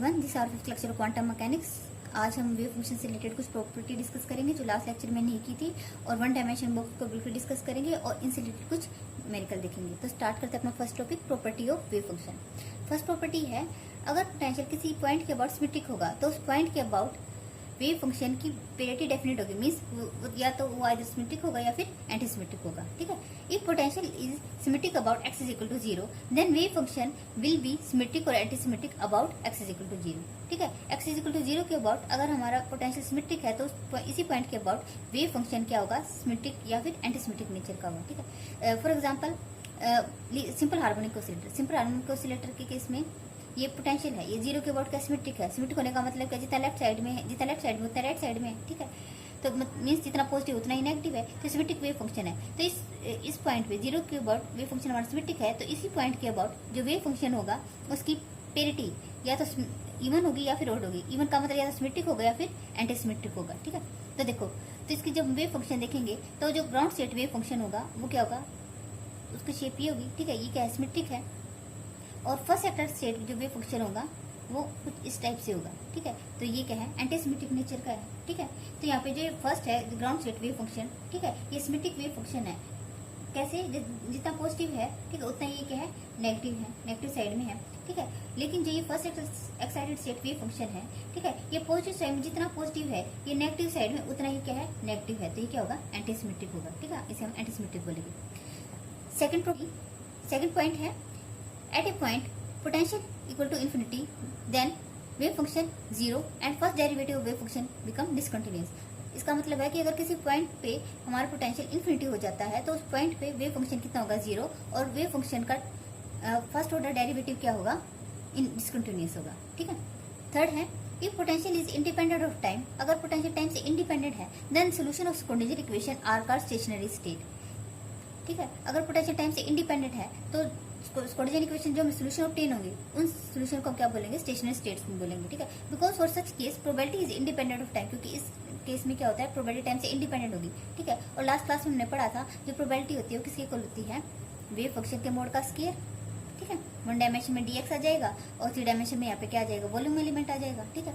Everyone, this our fifth lecture quantum mechanics. आज हम wave function से रिलेटेड कुछ प्रॉपर्टी डिस्कस करेंगे जो लास्ट लेक्चर में नहीं की थी, और वन डायमेंशन बॉक्स को बिल्कुल डिस्कस करेंगे और इनसे रिलेटेड कुछ न्यूमेरिकल देखेंगे। तो स्टार्ट करते हैं अपना first topic, property of wave function. First property है, अगर पोटेंशियल किसी पॉइंट के अबाउट सिमेट्रिक होगा तो उस पॉइंट के अबाउट वेव फंक्शन की पेरिटी डेफिनेट होगी। मीन्स या तो वो आइदर सिमेट्रिक होगा या फिर एंटी सिमेट्रिक होगा। ठीक है, if potential is symmetric about x is equal to 0, then wave function will be symmetric और anti symmetric about x is equal to 0। ठीक है, x इज इक्वल टू 0 के अबाउट अगर हमारा पोटेंशियल सिमेट्रिक है तो इसी पॉइंट के अबाउट वेव फंक्शन क्या होगा, सिमेट्रिक या फिर एंटी सिमेट्रिक नेचर का होगा। ठीक है, for example simple harmonic oscillator. Simple harmonic oscillator के केस में ये पोटेंशियल है, ये 0 के अबाउट क्या सिमेट्रिक है। सिमेट्रिक होने का मतलब क्या, जितना लेफ्ट साइड में है, जितना लेफ्ट साइड में उतना राइट साइड में है। ठीक है, तो मीन्स जितना पॉजिटिव उतना ही नेगेटिव है, तो सिमेट्रिक वेव फंक्शन है। तो इस पॉइंट पे 0 के अबाउट वेव फंक्शन हमारा सिमेट्रिक है, तो इसी पॉइंट के अबाउट जो वेव फंक्शन होगा उसकी पेरिटी या तो इवन होगी या फिर ऑड होगी। इवन का मतलब या तो सिमेट्रिक होगा या फिर एंटी सिमेट्रिक होगा। ठीक है, तो देखो, तो इसकी जब वेव फंक्शन देखेंगे तो जो ग्राउंड स्टेट वेव फंक्शन होगा वो क्या होगा, उसकी शेप ये होगी। ठीक है, ये क्या है, सिमेट्रिक है। और फर्स्ट सेक्टर स्टेट जो वेव फंक्शन होगा वो कुछ इस टाइप से होगा। ठीक है, तो ये क्या है, एंटी सिमेट्रिक नेचर का है। ठीक है, तो यहाँ पे जो फर्स्ट है ग्राउंड स्टेट वेव फंक्शन, ठीक है, ये सिमेट्रिक वेव फंक्शन है। कैसे, जितना पॉजिटिव है, ठीक है, उतना ये क्या है, नेगेटिव है, नेगेटिव साइड में है। ठीक है, लेकिन जो ये first excited state wave function है, ठीक है, ये पॉजिटिव साइड में जितना पॉजिटिव है, ये नेगेटिव साइड में उतना ही क्या है, नेगेटिव है। तो ये क्या होगा, एंटी सिमेट्रिक होगा। ठीक है, इसे हम एंटी सिमेट्रिक बोलेंगे। सेकंड पॉइंट है, at a point potential equal to infinity, then wave function 0 and first derivative of wave function become discontinuous। इसका मतलब है कि अगर किसी पॉइंट पे हमारा पोटेंशियल इन्फिनिटी हो जाता है तो उस पॉइंट पे वेव फंक्शन कितना होगा, 0, और वेव फंक्शन का फर्स्ट ऑर्डर डेरिवेटिव क्या होगा, डिसकंटिन्यूअस होगा। ठीक है, थर्ड है, if potential is independent of time, अगर पोटेंशियल टाइम से इंडिपेंडेंट है, then solution of Schrodinger equation are called stationary state. ठीक है, अगर पोटेंशियल टाइम से इंडिपेंडेंट है तो स्क्रोडिंगर इक्वेशन जो सोल्यूशन ऑब्टेन होंगे उन सोल्यूशन को क्या बोलेंगे, स्टेशनरी स्टेट्स बोलेंगे। ठीक है, because for such case probability is independent of time, क्योंकि इस केस में क्या होता है, प्रोबेबिलिटी टाइम से इंडिपेंडेंट होगी। ठीक है, और लास्ट क्लास में हमने पढ़ा था जो प्रोबेबिलिटी होती है वो किसके इक्वल होती है, वेव फंक्शन के मोड का स्केयर। ठीक है, 1 डायमेंशन में dx आ जाएगा और 3 डायमेंशन में यहाँ पे क्या आ जाएगा, वॉल्यूम एलिमेंट आ जाएगा। ठीक है,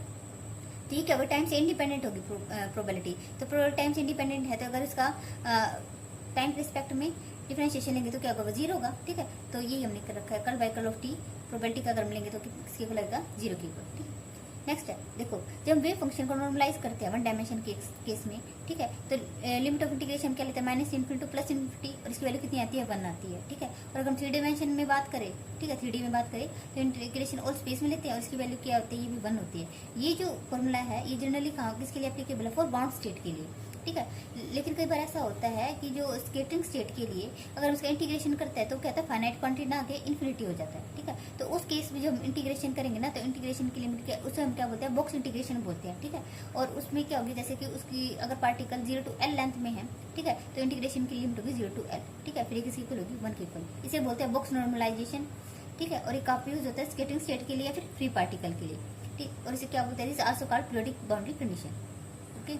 ठीक है, वो टाइम से इंडिपेंडेंट होगी प्रोबेबिलिटी। तो प्रोबेबिलिटी टाइम से इंडिपेंडेंट है, तो अगर इसका टाइम के रिस्पेक्ट में डिफरेंशिएशन लेंगे तो क्या होगा, 0 होगा। ठीक है, तो यही हमने कर रखा है, curl by curl of t. Probability का अगर हम लेंगे तो किसके इक्वल लगेगा, 0 के इक्वल। ठीक है, नेक्स्ट है, देखो, जब हम वेव फंक्शन को नॉर्मलाइज करते हैं 1 डायमेंशन के केस में, ठीक है, तो लिमिट ऑफ इंटीग्रेशन क्या लेते हैं, -∞ टू +∞, और इसकी वैल्यू कितनी आती है, 1 आती है। ठीक है, और अगर हम 3 डायमेंशन में बात करें, ठीक है, 3D में बात करें तो इंटीग्रेशन ऑल स्पेस में लेते हैं और इसकी वैल्यू क्या होती है, ये भी 1 होती है। ये जो फॉर्मूला है ये जनरली कहाँ किसके लिए एप्लीकेबल है, फॉर बाउंड स्टेट के लिए। ठीक है, लेकिन कई बार ऐसा होता है कि जो स्केटरिंग स्टेट के लिए अगर उसका इंटीग्रेशन करता है तो क्या होता है, फाइनाइट क्वांटिटी ना आके इन्फिनिटी हो जाता है। ठीक है, तो उस केस में जो हम इंटीग्रेशन करेंगे ना, तो इंटीग्रेशन की लिमिट क्या, उसे हम क्या बोलते हैं, बॉक्स इंटीग्रेशन बोलते हैं। ठीक है, और उसमें क्या होगी, जैसे कि उसकी अगर पार्टिकल 0 to L लेंथ में है, ठीक है, तो इंटीग्रेशन की लिमिट होगी 0 to L। ठीक है, फिर किसी इक्वल होगी 1 के इक्वल, इसे बोलते हैं बॉक्स नॉर्मलाइजेशन। ठीक है, और ये काफी यूज होता है स्केटरिंग स्टेट के लिए या फिर फ्री पार्टिकल के लिए। ठीक, और इसे क्या बोलते हैं, also called periodic boundary condition. Okay,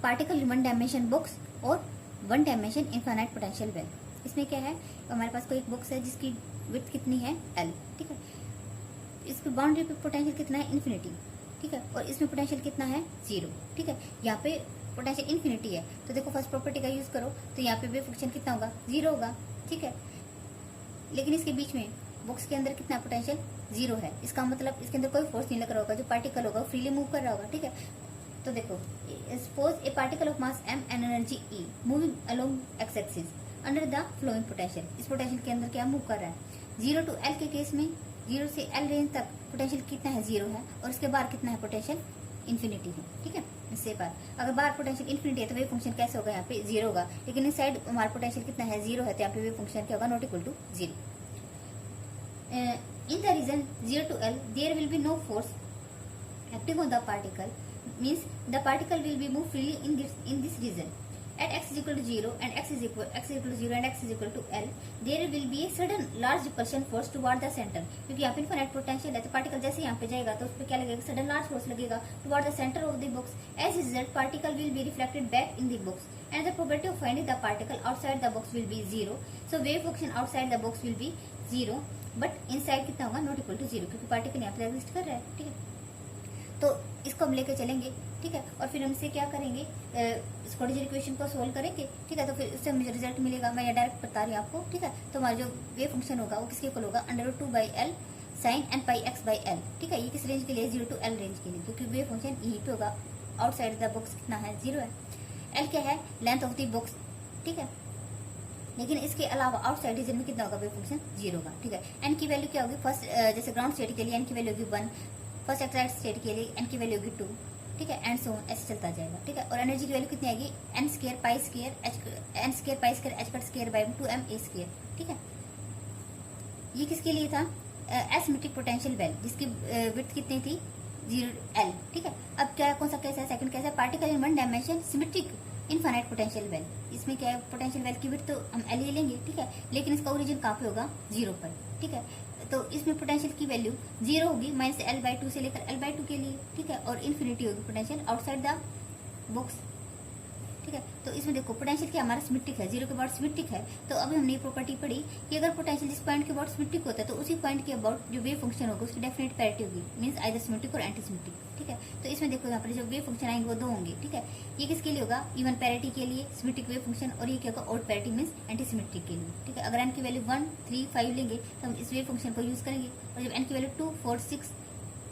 particle in 1 dimension box और 1 डायमेंशन इनफाइनाइट पोटेंशियल वेल। इसमें क्या है, हमारे पास कोई एक बॉक्स है जिसकी विड्थ कितनी है, L। ठीक है, इसकी बाउंड्री पे पोटेंशियल कितना है, इन्फिनिटी। ठीक है, और इसमें पोटेंशियल कितना है, 0। ठीक है, यहाँ पे पोटेंशियल इन्फिनिटी है, तो देखो फर्स्ट प्रॉपर्टी का यूज करो तो यहाँ पे वेव फंक्शन कितना होगा, 0 होगा। ठीक है, लेकिन इसके बीच में बॉक्स के अंदर कितना पोटेंशियल, 0 है। इसका मतलब इसके अंदर कोई फोर्स नहीं लग रहा होगा, जो पार्टिकल होगा फ्रीली मूव कर रहा होगा। ठीक है, तो देखो, suppose A particle of mass m and energy E moving along x axis under the flowing potential. इस पोटेंशियल के अंदर क्या मूव कर रहा है, 0 to L के केस में 0 से L रेंज तक पोटेंशियल कितना है, 0 है, और इसके बाहर कितना है, पोटेंशियल इन्फिनिटी है। ठीक है, इससे बाहर अगर बाहर पोटेंशियल इन्फिनिटी है तो वेव फंक्शन कैसे होगा, यहाँ पे 0 होगा, लेकिन इस साइड हमारा पोटेंशियल कितना है, 0 है, तो यहाँ पे वेव फंक्शन क्या होगा, not equal to 0। In the region 0 to L, there will be no force acting on the particle, means the particle will be moved freely in this region. At x is equal to 0 and x is equal to 0 and x is equal to L, there will be a sudden large repulsion force toward the center, क्योंकि यहाँ पे infinite potential है, तो particle जैसे यहाँ पे जाएगा तो उस पर क्या लगेगा, सडन लार्ज फोर्स लगेगा toward the center of the box. As a result, particle will be reflected back in the box, and the probability of finding the particle outside the box will be 0. So wave function outside the box will be 0, but inside कितना होगा, not equal to 0, क्योंकि particle यहाँ पे exist कर रहा है। ठीक है, तो इसको हम लेके चलेंगे, ठीक है, और फिर हमसे क्या करेंगे, स्क्वाड्रेचर इक्वेशन को सोल्व करेंगे, ठीक है, तो फिर उससे मुझे रिजल्ट मिलेगा। मैं ये डायरेक्ट बता रही हूँ आपको, ठीक है। तो हमारा जो वेव फंक्शन होगा वो किसके इक्वल होगा, √2/L sin nπx/L, ठीक है। ये किस रेंज के लिए, 0 to L रेंज के लिए, क्योंकि वेव फंक्शन यहीं पे होगा। आउटसाइड द बॉक्स कितना है, 0 है। L क्या है, लेंथ ऑफ द बॉक्स, ठीक है। लेकिन इसके अलावा आउटसाइड रीजन में कितना होगा, वेव फंक्शन 0 होगा, ठीक है। n की वैल्यू क्या होगी, फर्स्ट जैसे ग्राउंड स्टेट के लिए n की वैल्यू होगी 1, फर्स्ट एक्साइड स्टेट के लिए n की वैल्यू होगी 2, ठीक है, एंड सो ऑन, ऐसे चलता जाएगा, ठीक है। और एनर्जी की वैल्यू कितनी आएगी, n² π² h², ठीक है। ये किसके लिए था, एसिमेट्रिक पोटेंशियल वेल, जिसकी विड्थ कितनी थी, 0 L, ठीक है। अब क्या, कौन सा केस है, सेकंड केस है, particle in one dimension symmetric infinite potential well. इसमें क्या है, पोटेंशियल वेल की विड्थ तो हम L ही लेंगे, ठीक है, लेकिन इसका ओरिजिन कहाँ पे होगा, 0 पर, ठीक है। तो इसमें पोटेंशियल की वैल्यू 0 होगी, -L/2 से लेकर L/2 के लिए, ठीक है, और इन्फिनिटी होगी पोटेंशियल आउटसाइड द बॉक्स, ठीक है। तो इसमें देखो पोटेंशियल क्या हमारा सिमेट्रिक है, 0 के अबाउट सिमेट्रिक है। तो अभी हमने ये प्रॉपर्टी पढ़ी कि अगर पोटेंशियल जिस पॉइंट के अबाउट सिमेट्रिक होता है तो उसी पॉइंट के अबाउट जो वेव फंक्शन होगा उसकी डेफिनेट पैरिटी होगी, मींस आइदर सिमेट्रिक और एंटी सिमेट्रिक, ठीक है। तो इसमें देखो यहाँ पर जो वेव फंक्शन आएंगे वो 2 होंगे, ठीक है। ये किसके लिए होगा, इवन पैरिटी के लिए सिमेट्रिक वेव फंक्शन, और ये क्या होगा, odd parity means anti symmetric के लिए, ठीक है। अगर n की वैल्यू 1, 3, 5 लेंगे तो हम इस वेव फंक्शन को यूज करेंगे, और जब n की वैल्यू 2, 4, 6,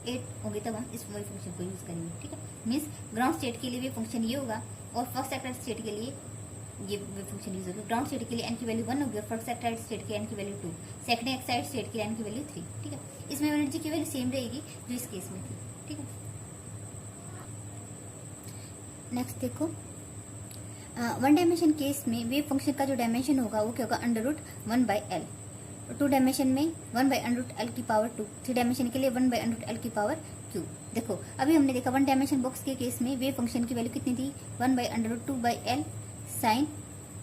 8 होगी तब हम इस वेव फंक्शन को यूज करेंगे, ठीक है। मींस ग्राउंड स्टेट के लिए वेव फंक्शन ये होगा, और फर्स्ट एक्साइड स्टेट के लिए ये वेव फंक्शन यूज होगा। ग्राउंड स्टेट के लिए n की वैल्यू 1 होगी, और फर्स्ट एक्साइड स्टेट के n की वैल्यू 2, सेकंड एक्साइड स्टेट के n की वैल्यू 3, ठीक है। इसमें एनर्जी की वैल्यू सेम रहेगी जो इस केस में थी, ठीक है। नेक्स्ट देखो, वन डायमेंशन केस में वेव फंक्शन का जो डायमेंशन होगा वो क्या होगा, √1/L। 2 डायमेंशन में 1/√L की पावर 2, 3 डायमेंशन के लिए 1/√L की पावर Q। देखो अभी हमने देखा वन डायमेंशन बॉक्स के केस में वेव फंक्शन की वैल्यू कितनी थी, 1/√2/L sin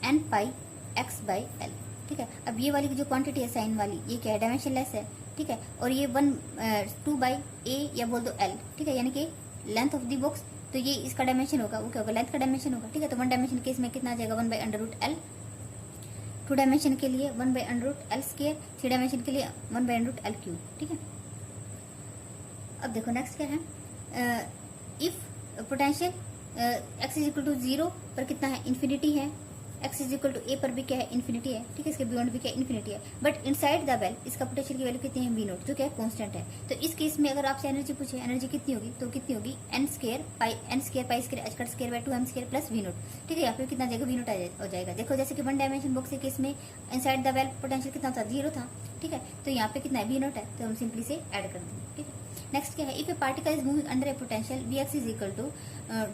nπx/L, ठीक है। अब ये वाली जो क्वांटिटी है साइन वाली, ये क्या है, डायमेंशनलेस है, ठीक है। और ये 2/A या बोल दो L, ठीक है, यानी कि लेंथ ऑफ द बॉक्स, तो ये इसका डायमेंशन होगा, वो क्या होगा, लेंथ का डायमेंशन होगा, ठीक है। तो वन डायमेंशन केस में कितना आ जाएगा, 1/√L। 2 डायमेंशन के लिए 1/√L², 3 डायमेंशन के लिए 1/√L3, ठीक है। अब देखो नेक्स्ट क्या है, इफ पोटेंशियल x = 0 पर कितना है, इन्फिनिटी है, x = a पर भी क्या है, इन्फिनिटी है, ठीक है, इसके बियॉन्ड भी क्या है, इन्फिनिटी है। बट इनसाइड द वेल इसका पोटेंशियल की वैल्यू कितनी है, v0, जो क्या है, कांस्टेंट है। तो इस केस में अगर आपसे एनर्जी पूछे, एनर्जी कितनी होगी, तो कितनी होगी, n² π² h² m² plus v0, ठीक है। यहाँ पे कितना जाएगा, v0 हो जाएगा। देखो जैसे कि वन डायमेंशन बॉक्स के केस में इनसाइड द वेल पोटेंशियल कितना था, 0 था, ठीक है। तो यहाँ पे कितना है, v0 है, तो हम सिंपली से ऐड कर देंगे, ठीक है। नेक्स्ट क्या है, if A particle is moving under A potential Vx =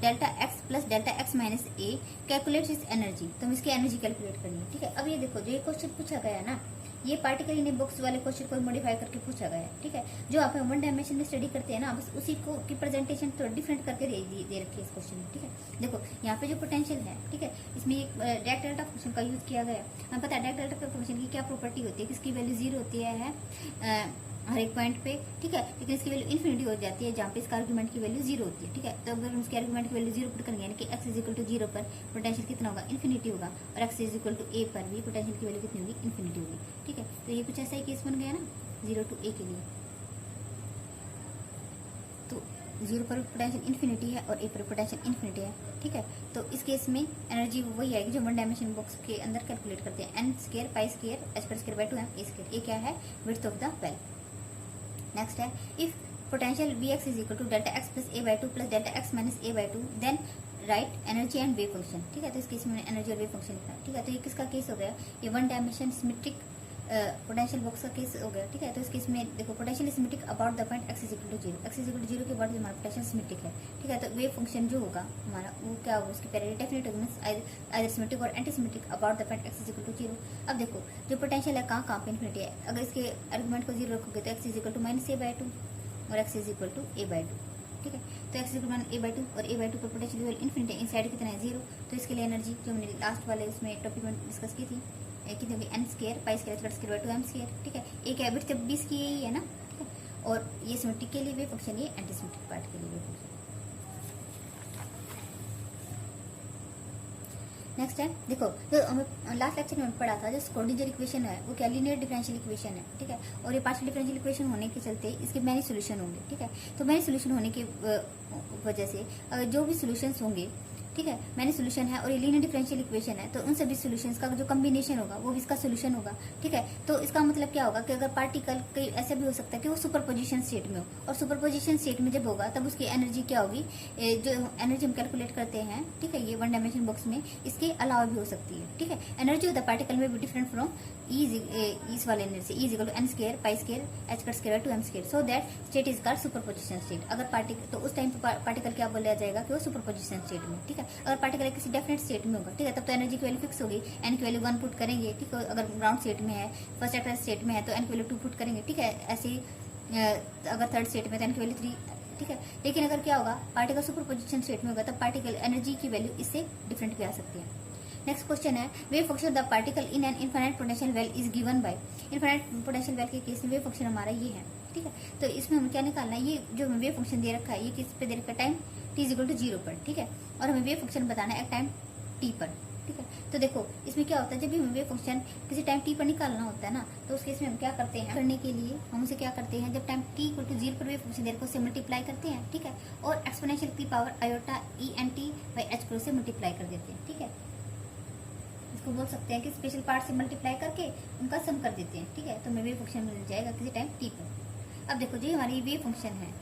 Δx + Δx - a, calculate is energy. तो हम इसकी एनर्जी कैलकुलेट करनी है, ठीक है। अब ये देखो जो ये क्वेश्चन पूछा गया है ना, ये पार्टिकल इन बॉक्स वाले क्वेश्चन को मॉडिफाई करके पूछा गया है, ठीक है। जो आप वन डायमेंशन में स्टडी करते हैं ना, बस उसी को की प्रेजेंटेशन थोड़ा डिफरेंट करके दे रखी है इस क्वेश्चन में, ठीक है। देखो यहाँ पे जो पोटेंशियल है, ठीक है, इसमें एक डायरेक्ट डेल्टा फंक्शन का यूज किया गया। हमें पता है डायरेक्ट डेल्टा फंक्शन की क्या प्रॉपर्टी होती है, किसकी वैल्यू 0 होती है हर एक पॉइंट पे, ठीक है, लेकिन इसकी वैल्यू इन्फिनिटी हो जाती है जहाँ पे इसका आर्गुमेंट की वैल्यू 0 होती है, ठीक है। तो अगर हम इसके आर्गुमेंट की वैल्यू 0 पुट करेंगे, यानी कि x = 0 पर पोटेंशियल कितना होगा, इन्फिनिटी होगा, और x = a पर भी पोटेंशियल की वैल्यू कितनी होगी, इन्फिनिटी होगी, ठीक है। तो ये कुछ ऐसा ही केस बन गया ना, 0 to a के लिए। तो 0 पर पोटेंशियल इन्फिनिटी है और a पर पोटेंशियल इन्फिनिटी है, ठीक है। तो इस केस में एनर्जी वही आएगी जो वन डायमेंशन बॉक्स के अंदर कैलकुलेट करते हैं, n² π² h² m a²। ये क्या है, width of the well. Next है, if potential Vx = Δx + a/2 + Δx - a/2, then right energy and wave function, ठीक है। तो इस केस में एनर्जी और वेव फंक्शन लिखा है, ठीक है। तो ये किसका केस हो गया, ये one dimension symmetric potential box का केस हो गया, ठीक है। तो इस केस में देखो potential symmetric about the point x = 0, x = 0 के बाद हमारा पोटेंशियल सिमेट्रिक है, ठीक है। तो वेव फंक्शन जो होगा हमारा वो क्या होगा, उसकी पैरिटी डेफिनेट होगी, मींस आइदर सिमेट्रिक और anti symmetric about the point x = 0। अब देखो जो पोटेंशियल है कहाँ पे इन्फिनिटी है, अगर इसके आर्गुमेंट को 0 रखोगे तो x = -a/2 और x = a/2, ठीक है। तो x = a/2 और a/2 पर पोटेंशियल लेवल इन्फिनिटी, इनसाइड कितना है, 0। तो इसके लिए एनर्जी जो हमने लास्ट वाले उसमें टॉपिक में डिस्कस की थी, कितनी होगी, n² π² h² m², ठीक है। एक एबिट जब 20 की यही है ना, ठीक है। और ये सिमेट्रिक के लिए वेव फंक्शन, ये एंटी सिमेट्रिक पार्ट के लिए वेव फंक्शन। नेक्स्ट है, देखो जो हमें लास्ट लेक्चर में पढ़ा था, जो स्क्रोडिंजर इक्वेशन है वो क्या लीनियर डिफरेंशियल इक्वेशन है, ठीक है। और ये पार्शियल डिफरेंशियल इक्वेशन होने के चलते इसके मैनी सोल्यूशन होंगे, ठीक है। तो मैनी सोल्यूशन होने की वजह से जो भी सोल्यूशंस होंगे, ठीक है, मैंने सोल्यूशन है और ये लीनियर डिफरेंशियल इक्वेशन है, तो उन सभी सोल्यूशंस का जो कॉम्बिनेशन होगा वो भी इसका सोल्यूशन होगा, ठीक है। तो इसका मतलब क्या होगा कि अगर पार्टिकल कई ऐसे भी हो सकता है कि वो सुपरपोजिशन स्टेट में हो, और सुपरपोजिशन स्टेट में जब होगा तब उसकी एनर्जी क्या होगी, जो एनर्जी हम कैलकुलेट करते हैं, ठीक है, ये वन डायमेंशन बॉक्स में इसके अलावा भी हो सकती है, ठीक है। एनर्जी ऑफ द पार्टिकल में भी डिफरेंट फ्रॉम इस वाले energy is equal to n square pi square h cut square two m square, so that state is called superposition state. अगर पार्टिकल, तो उस टाइम पे पार्टिकल क्या बोला जाएगा कि वो सुपरपोजिशन स्टेट में, ठीक है। अगर पार्टिकल किसी डेफिनेट स्टेट में होगा, ठीक है, तब तो एनर्जी की वैल्यू फिक्स होगी, एन की वैल्यू 1 पुट करेंगे, ठीक है। अगर ग्राउंड स्टेट में है, फर्स्ट एक्टर स्टेट में है तो एन की वैल्यू 2 पुट करेंगे, ठीक है। ऐसे ही अगर थर्ड स्टेट में तो एन की वैल्यू 3, ठीक है। लेकिन अगर क्या होगा, पार्टिकल सुपरपोजिशन स्टेट में होगा तब पार्टिकल एनर्जी की वैल्यू इससे डिफरेंट भी आ सकती है। नेक्स्ट क्वेश्चन है, wave function the particle in an infinite potential well is given by. Infinite potential well के केस में वेव फंक्शन हमारा ये है, ठीक है। तो इसमें हमें क्या निकालना है, ये जो वेव फंक्शन दे रखा है ये किस पे दे रखा है, time t is equal to 0 पर, ठीक है। और हमें वेव फंक्शन बताना है टाइम t पर, ठीक है। तो देखो इसमें क्या होता है, जब भी हमें वेव फंक्शन किसी टाइम t पर निकालना होता है ना, तो उस केस में हम क्या करते हैं, करने के लिए हम उसे क्या करते हैं, जब टाइम t इक्वल टू 0 पर वेव फंक्शन दे रखा है उससे मल्टीप्लाई करते हैं, ठीक है। और एक्सपोनेंशियल की power iota e n t by h पर उसे मल्टीप्लाई कर देते हैं, ठीक है। इसको बोल सकते हैं कि स्पेशल पार्ट से मल्टीप्लाई करके उनका सम कर देते हैं, ठीक है। तो हमें वेव फंक्शन मिल जाएगा किसी टाइम t पर। अब देखो जी हमारी वेव फंक्शन है,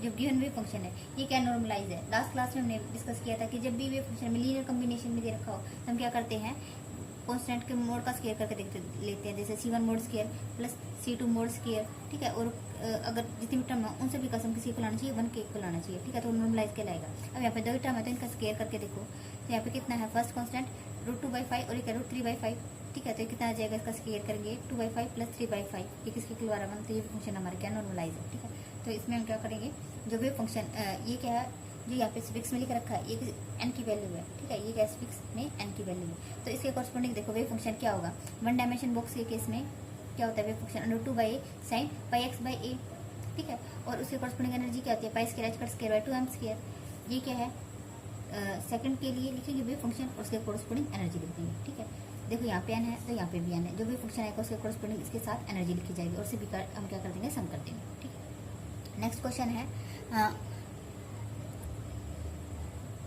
जो गिवन वेव फंक्शन है ये क्या नॉर्मलाइज है। लास्ट क्लास में हमने डिस्कस किया था कि जब भी वेव फंक्शन में लीनियर कॉम्बिनेशन में दे रखा हो तो हम क्या करते हैं, कांस्टेंट के मोड का स्क्वायर करके लेते हैं, जैसे c1 mode square plus c2 mode square, ठीक है। और अगर जितनी भी टर्म है उन सभी का सम किसी को लाना चाहिए, 1 के इक्वल लाना चाहिए, ठीक है। तो नॉर्मलाइज कहलाएगा। अब यहाँ पे दो टर्म है तो इनका स्क्वायर करके देखो, तो यहाँ पे कितना है, फर्स्ट कांस्टेंट √2/5 और एक √3/5, ठीक है। तो कितना आ जाएगा, इसका स्क्वायर करेंगे 2/5 प्लस 3/5, ये किसके इक्वल आ रहा है, तो ये फंक्शन हमारा क्या नॉर्मलाइज है, ठीक है। तो इसमें हम क्या करेंगे, जो वेव फंक्शन ये क्या है, जो यहाँ पे फिक्स में लिख रखा है ये n की वैल्यू है, ठीक है। ये क्या फिक्स में n की वैल्यू है, तो इसके कॉरस्पॉन्डिंग देखो वेव फंक्शन क्या होगा, वन डायमेंशन बॉक्स के केस में क्या होता है, wave function √2/a sin πx/a, ठीक है। और उसके कॉरस्पॉन्डिंग एनर्जी क्या होती है, pi square h cut square by 2m square. ये क्या है, सेकंड के लिए लिखेंगे वेव फंक्शन और उसके कॉरस्पॉन्डिंग एनर्जी लिख देंगे, ठीक है। देखो यहाँ पे n है तो यहाँ पे भी n है, जो वेव फंक्शन आएगा उसके कॉरस्पॉन्डिंग इसके साथ एनर्जी लिखी जाएगी और उसे भी हम क्या कर देंगे, सम कर देंगे, ठीक है। नेक्स्ट क्वेश्चन है,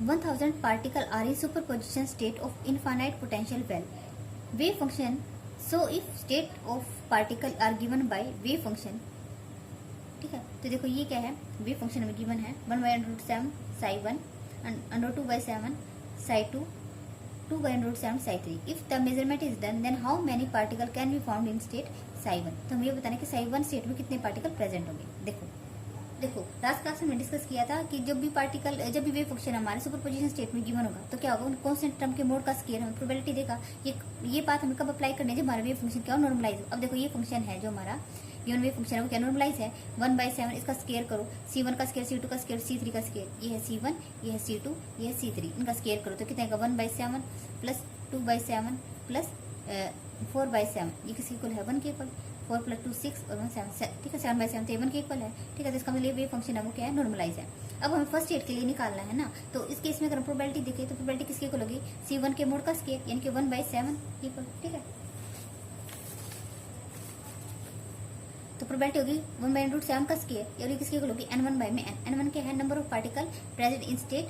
1000 particle are in superposition state of infinite potential well. Wave function. So if state of particle are given by wave function, ठीक है। तो देखो ये क्या है, वेव फंक्शन हमें गिवन है 1/√7 psi1 √2/7 psi2 2/√7 psi3. If the measurement is done, then how many particle can be found in state psi1? तो हमें ये बताना है कि psi1 स्टेट में कितने पार्टिकल प्रेजेंट होंगे। देखो लास्ट क्लास में डिस्कस किया था कि जब भी वेव फंक्शन हमारे सुपरपोजिशन स्टेट में गिवन होगा तो क्या होगा, उन कांस्टेंट टर्म के मोड का स्क्वायर हमें प्रोबेबिलिटी देगा। ये बात हमें कब अप्लाई करनी है, जब हमारा वेव फंक्शन क्या नॉर्मलाइज हो। अब देखो ये फंक्शन है जो हमारा गिवन वेव फंक्शन है वो क्या नॉर्मलाइज है, 1/7 इसका स्क्वायर करो, c1 का स्क्वायर, c2 का स्क्वायर, c3 का स्क्वायर, ये है c1, ये है c2, ये है c3, इनका स्क्वायर करो तो कितना आएगा, 1/7 प्लस 2/7 प्लस 4/7, ये किसी इक्वल है 1 के इक्वल, 4 + 2 6 और 1 7, ठीक है। 7/7 तो 1 के इक्वल है, ठीक है। तो इसका मतलब वेव फंक्शन है वो क्या है, नॉर्मलाइज है। अब हमें फर्स्ट स्टेट के लिए निकालना है ना, तो इस केस में अगर प्रोबेबिलिटी देखें तो प्रोबेबिलिटी किसके इक्वल होगी, c1 के मोड का स्क्वायर यानी कि 1/7 इक्वल, ठीक है। तो प्रोबेबिलिटी होगी 1/√7 का स्क्वायर और ये किसके इक्वल होगी, n1/n। n1 क्या है, number of particle present in state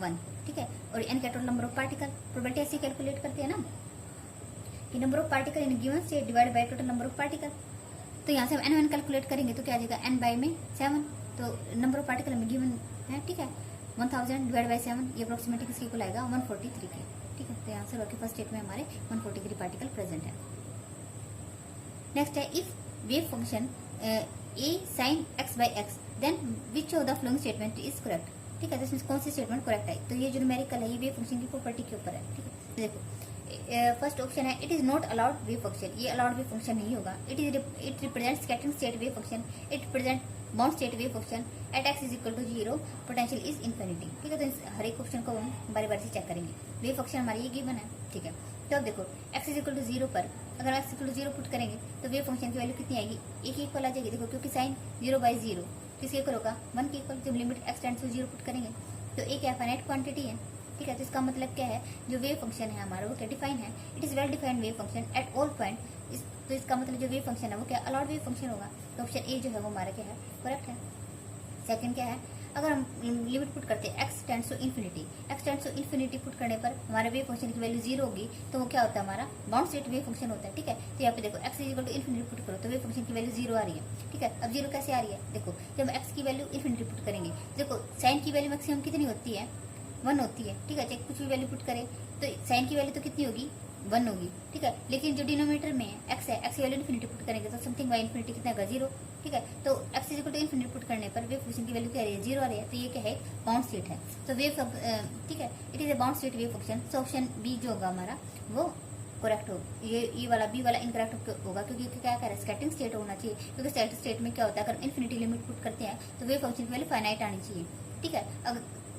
1, ठीक है। और n क्या total number of particle, probability ऐसे कैलकुलेट करते हैं ना कि number of particle in given state divide by total number of particle. तो यहाँ से हम n1 कैलकुलेट करेंगे तो क्या आ जाएगा, n/7, तो नंबर ऑफ पार्टिकल हमें गिवन है, ठीक है। 1000 डिवाइड बाय 7, ये अप्रोक्सीमेटली किसके इक्वल आएगा, 143 के, ठीक है। तो आंसर होगा फर्स्ट स्टेट में हमारे 143 पार्टिकल प्रेजेंट है। नेक्स्ट है, if wave function a sin x/x then which of the following statement is correct, ठीक है। तो इसमें कौन सी स्टेटमेंट करेक्ट है, तो ये जो न्यूमेरिकल है ये वेव फंक्शन की प्रॉपर्टी के ऊपर है, ठीक है। तो देखो फर्स्ट ऑप्शन है, it is not allowed wave function, ये अलाउड वेव फंक्शन नहीं होगा। It represent scattering state wave function, it represent bound state wave function at x is equal to 0, potential is infinity, ठीक है। तो हर एक question को हम बारी बारी से चेक करेंगे। वेव फंक्शन हमारी ये गिवन है, ठीक है। तो अब देखो x इज इक्वल टू 0 पर अगर x इक्वल टू 0 पुट करेंगे तो वेव फंक्शन की वैल्यू कितनी आएगी, एक ही इक्वल आ जाएगी। देखो क्योंकि साइन 0/0 किसके इक्वल होगा, 1 के इक्वल। जब limit x tends to 0 put करेंगे तो एक फाइनाइट क्वांटिटी है, ठीक है। तो इसका मतलब क्या है, जो वेव फंक्शन है हमारा वो क्या डिफाइन है, it is well defined wave function at all point. तो इसका मतलब जो वेव फंक्शन है वो क्या अलाउड वेव फंक्शन होगा। तो ऑप्शन ए जो है वो हमारा क्या है, करेक्ट है। सेकंड क्या है, अगर हम लिमिट पुट करते हैं x tends to infinity, x tends to infinity put करने पर हमारे वेव फंक्शन की वैल्यू 0 होगी, तो वो क्या होता है, हमारा बाउंड स्टेट वेव फंक्शन होता है। ठीक है। तो यहाँ पे देखो x equal to infinity put करो तो वेव फंक्शन की वैल्यू 0 आ रही है। ठीक है। अब 0 कैसे आ रही है, देखो जब हम x की वैल्यू इन्फिनिटी पुट करेंगे, देखो साइन की वैल्यू मैक्सिमम कितनी होती है, 1 होती है। ठीक है। चाहे कुछ भी वैल्यू पुट करें तो साइन की वैल्यू तो कितनी होगी, 1 होगी। ठीक है। लेकिन जो डिनोमिनेटर में x है, x की वैल्यू इन्फिनिटी पुट करेंगे तो समथिंग बाय इन्फिनिटी कितना होगा, 0। ठीक है। तो x equal to infinity put करने पर वेव फंक्शन की वैल्यू क्या आ रही है, 0 आ रही है। तो ये क्या है, बाउंड स्टेट है। तो वेव ठीक है, it is a bound state wave function. So option B जो होगा हमारा वो करेक्ट होगा। ये वाला बी वाला इनकरेक्ट होगा, क्योंकि क्या कह रहा है, स्कैटरिंग स्टेट होना चाहिए। क्योंकि स्कैटरिंग स्टेट में क्या होता है, अगर इन्फिनिटी लिमिट पुट करते हैं तो वेव फंक्शन की वैल्यू फाइनाइट आनी चाहिए। ठीक है।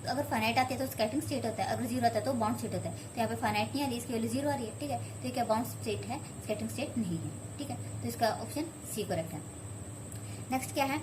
अगर फाइनाइट आती है तो स्कैटरिंग स्टेट होता है, अगर 0 आता है तो बाउंड स्टेट होता है। तो यहाँ पे फाइनाइट नहीं आ रही, इसकी वैल्यू 0 आ रही है। ठीक है। तो ये क्या बाउंड स्टेट है, स्कैटरिंग स्टेट नहीं है। ठीक है। तो इसका ऑप्शन सी करेक्ट है। नेक्स्ट क्या है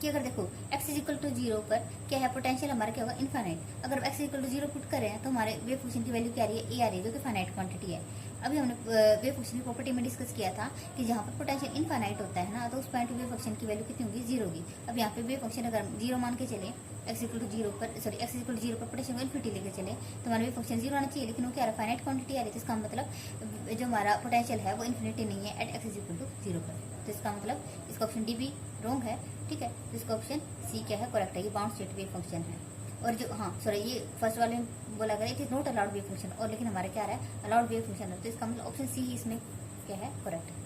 कि अगर देखो x इज इक्वल टू 0 पर क्या है, पोटेंशियल हमारा क्या होगा, इनफाइनाइट। अगर x इक्वल टू 0 पुट करें तो हमारे वेव फंक्शन की वैल्यू क्या आ रही है, a आ रही है, जो कि फाइनाइट क्वांटिटी है। अभी हमने वेव फंक्शन की प्रॉपर्टी में डिस्कस किया था कि जहाँ पर पोटेंशियल इनफाइनाइट होता है ना, तो उस पॉइंट वेव फंक्शन की वैल्यू कितनी होगी, 0 होगी। अब यहाँ पे वेव फंक्शन अगर 0 मान के चले, x इक्वल टू 0 पर सॉरी x इक्वल टू 0 पर पोटेंशियल इन्फिनिटी लेके चले तो हमारा वेव फंक्शन 0 आना चाहिए, लेकिन वो क्या आ रहा है, फाइनाइट क्वांटिटी आ रही है। तो इसका मतलब जो हमारा पोटेंशियल है वो इन्फिनिटी नहीं है at x is equal to 0 पर। तो इसका मतलब इसका ऑप्शन डी भी रॉन्ग है। ठीक है। तो इसका ऑप्शन सी क्या है, करेक्ट है। ये बाउंड स्टेट वेव फंक्शन है। और जो सॉरी ये फर्स्ट वाले में बोला गया it is not allowed wave function, और लेकिन हमारा क्या आ रहा है, अलाउड वेव फंक्शन है। तो इसका मतलब ऑप्शन सी इसमें क्या है, करेक्ट है।